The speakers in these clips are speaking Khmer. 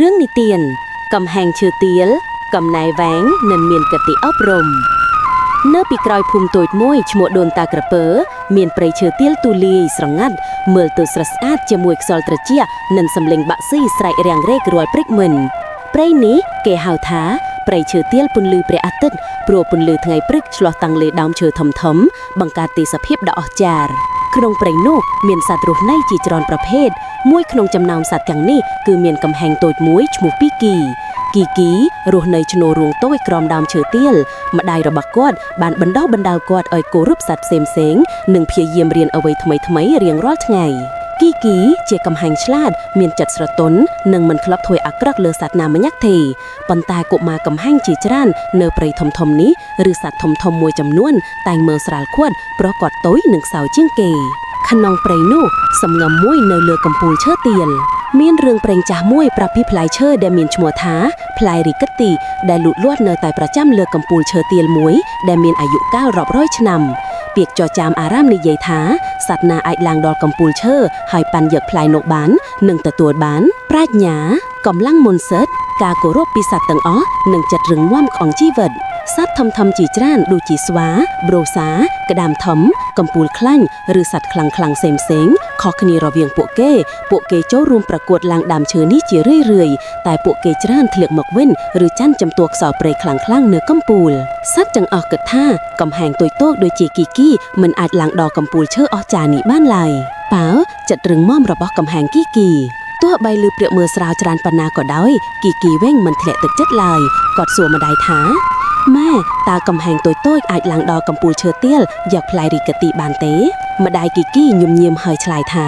រឿងនិទានកំហែងឈើទាលកំណែវែងនិងមានកតិអប់រំនៅពីក្រោយភូមិតូចមួយឈ្មោះដូនតាក្រពើមានព្រៃឈើទាលទូលាយស្រងាត់មើលទៅស្រស់ស្អាតជាមួយខ្យល់ត្រជាក់និងសំឡេងបាក់ស៊ីស្រែករាំងរែករាល់ព្រឹកមិញព្រៃនេះគេហៅថាព្រៃឈើទាលពន្លឺព្រះអាទិត្យព្រោះពន្លឺថ្ងៃព្រឹកឆ្លោះតាំងលើដើមឈើធំៗបង្កើតទេសភាពដ៏អស្ចារ្យក្នុងព្រៃនោះមានសត្វរស់នៅជាច្រើនប្រភេទមួយក្នុងចំណោមសត្វទាំងនេះគឺមានកំហែងតូចមួយឈ្មោះពីគីរស់នៅឈ្នួលរួងតូចក្រោមដើមឈើទាលម្ដាយរបស់គាត់បានបណ្ដុះបណ្ដាលគាត់ឲ្យគោរពសត្វផ្សេងៗនិងព្យាយាមរៀនអ្វីថ្មីៗរៀងរាល់ថ្ងៃគីជាកំហែងឆ្លាតមានចិត្តស្រទន់និងមិនធ្លាប់ធ្វើអាក្រក់លើសត្វណាម្នាក់ទេប៉ុន្តែកុមារកំហែងជាច្រើននៅព្រៃធំៗនេះឬសត្វធំៗមួយចំនួនតែងមើលស្រាលគាត់ព្រោះគាត់តូចនិងខ្សោយជាងគេក្នុងព្រៃនោះសំងំមួយនៅលើកំពូលឈើទាលមានរឿងព្រេងចាស់មួយប្រាប់ពីផ្លែឈើដែលមានឈ្មោះថាផ្លែរីកទីដែលលូតលាស់នៅតែប្រចាំលើកំពូលឈើទាលមួយដែលមានអាយុកាលរាប់រយឆ្នាំពាក្យចចាមអារាមនិយាយថាសត្វណាអាចឡើងដល់កំពូលឈើហើយប៉ាន់យកផ្លែនោះបាននឹងទទួលបានប្រាជ្ញាកម្លាំងមុនសិទ្ធការគោរពពីសត្វទាំងអស់និងចិត្តរឹងមាំក្នុងជីវិតសត្វធំៗជាច្រើនដូចជាស្វាប្រូសាក្តាមធំកំពូលខ្លាញ់ឬសត្វខ្លាំងៗផ្សេងៗខុសគ្នារវាងពួកគេចូលរួមប្រកួតឡើងដើមឈើនេះជារឿយៗតែពួកគេច្រើនធ្លាក់មកវិញឬចាន់ចំទួខ្សោព្រៃខ្លាំងៗនៅកំពូលសត្វទាំងអស់គិតថាកំហែងតូចៗដូចជាគីមិនអាចឡើងដល់កំពូលឈើអស្ចារ្យនេះបានឡើយប៉ាវចិត្តរឹងមាំរបស់កំហែងគីទោះបីលឺព្រាកមើលស្រាវច្រើនប៉ុណ្ណាក៏ដោយគីវិញមិនធ្លាក់ទឹកចិត្តឡើយគាត់សួរម្ដាយថាម៉ែតើកំហែងតូចអាចឡើងដល់កំពូលឈើទាលយកផ្លែរីកទីបានទេម្ដាយគីញញឹមហើយឆ្លើយថា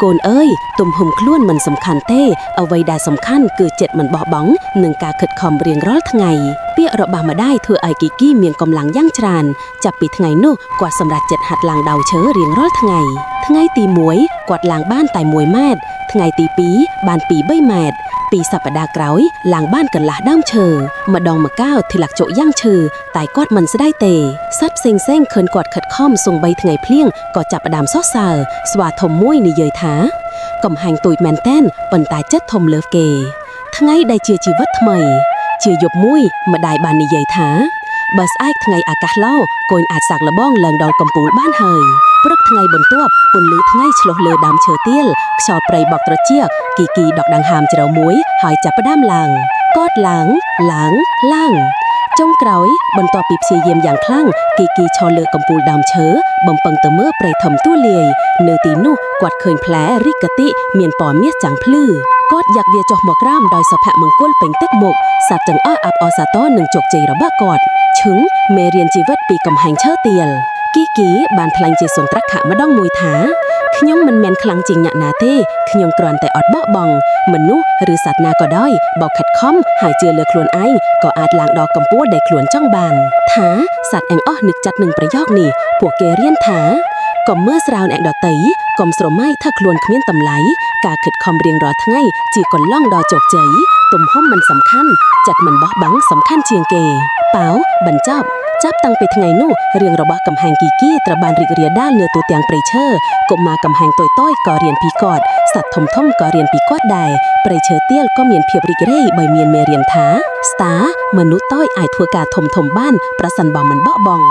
កូនអើយទំហំខ្លួនមិនសំខាន់ទេអ្វីដែលសំខាន់គឺចិត្តមិនបោះបង់និងការខិតខំរៀងរាល់ថ្ងៃពាក្យរបស់ម្ដាយធ្វើឲ្យគីមានកម្លាំងយ៉ាងច្រើនចាប់ពីថ្ងៃនោះគាត់សម្រេចចិត្តហាត់ឡើងដើមឈើរៀងរាល់ថ្ងៃទី1គាត់ឡើងបានតែ1ម៉ែត្រថ្ងៃទី2បានពី3ម៉ែត្រពីសប្តាហ៍ក្រោយឡើងបានកន្លះដើមឈើម្ដងម្កាលធ្លាក់ជក់យ៉ាងឈឺតែគាត់មិនស្ដាយទេសត្វផ្សេងឃើញគាត់ខិតខំសូម្បីថ្ងៃភ្លៀងក៏ចាប់ផ្ដើមសរសើរស្វាធំមួយនិយាយថាកំហែងតូចមែនតែនប៉ុន្តែចិត្តធំលើសគេថ្ងៃដែលជាជីវិតថ្មីជាយប់មួយម្ដាយបាននិយាយថាបើស្អែកថ្ងៃអាកាសឡោកូនអាចសាកល្បងឡើងដល់កំពូលបានហើយព្រឹកថ្ងៃបន្ទាប់ពន្លឺថ្ងៃឆ្លុះលើដើមឈើទាលខ្យល់ព្រៃបក់ត្រជាក់គីដកដង្ហើមជ្រៅមួយហើយចាប់ផ្ដើមឡើងគាត់ឡើងចុងក្រោយបន្ទាប់ពីព្យាយាមយ៉ាងខ្លាំងគីឈរលើកំពូលដើមឈើបំពឹងទៅមើលព្រៃធំទូលាយនៅទីនោះគាត់ឃើញផ្លែរីកទីមានពណ៌មាសចាំងភ្លឺគាត់យ៉ាក់វាចុះមកក្រោមដោយសុភមង្គលពេញទឹកមុខសត្វទាំងអស់អាប់អរសាទរនឹងជោគជ័យរបស់គាត់ឈឹងមេរៀនជីវិតពីកំហែងឈើទាលគីបានថ្លែងជាសុន្ទរខៈម្ដងមួយថាខ្ញុំមិនមែនខ្លាំងជាងអ្នកណាទេខ្ញុំគ្រាន់តែអត់បោះបង់មនុស្សឬសត្វណាក៏ដោយបើខិតខំហើយជឿលើខ្លួនឯងក៏អាចឡើងដល់កំពូលដែលខ្លួនចង់បានថាសត្វទាំងអស់នឹកចាត់នឹងប្រយោគនេះពួកគេរៀនថាកុំមើលស្រាលអ្នកដទៃកុំស្រមៃថាខ្លួនគ្មានតម្លៃការខិតខំរៀងរាល់ថ្ងៃជាកន្លងដល់ជោគជ័យទំហំមិនសំខាន់ចិត្តមិនបោះបង់សំខាន់ជាងគេប៉ាវបញ្ចប់ចាប់តាំងពីថ្ងៃនោះរឿងរបស់កំហែងគីត្រូវបានរីករាលដាលនៅទូទាំងព្រៃឈើកុមារកំហែងតូចក៏រៀនពីគាត់សត្វធំក៏រៀនពីគាត់ដែរព្រៃឈើទាលក៏មានភាពរីករាយបើមានមេរៀនថាស្តាមនុស្សតូចអាចធ្វើការធំបានប្រសិនបើមិនបោះបង់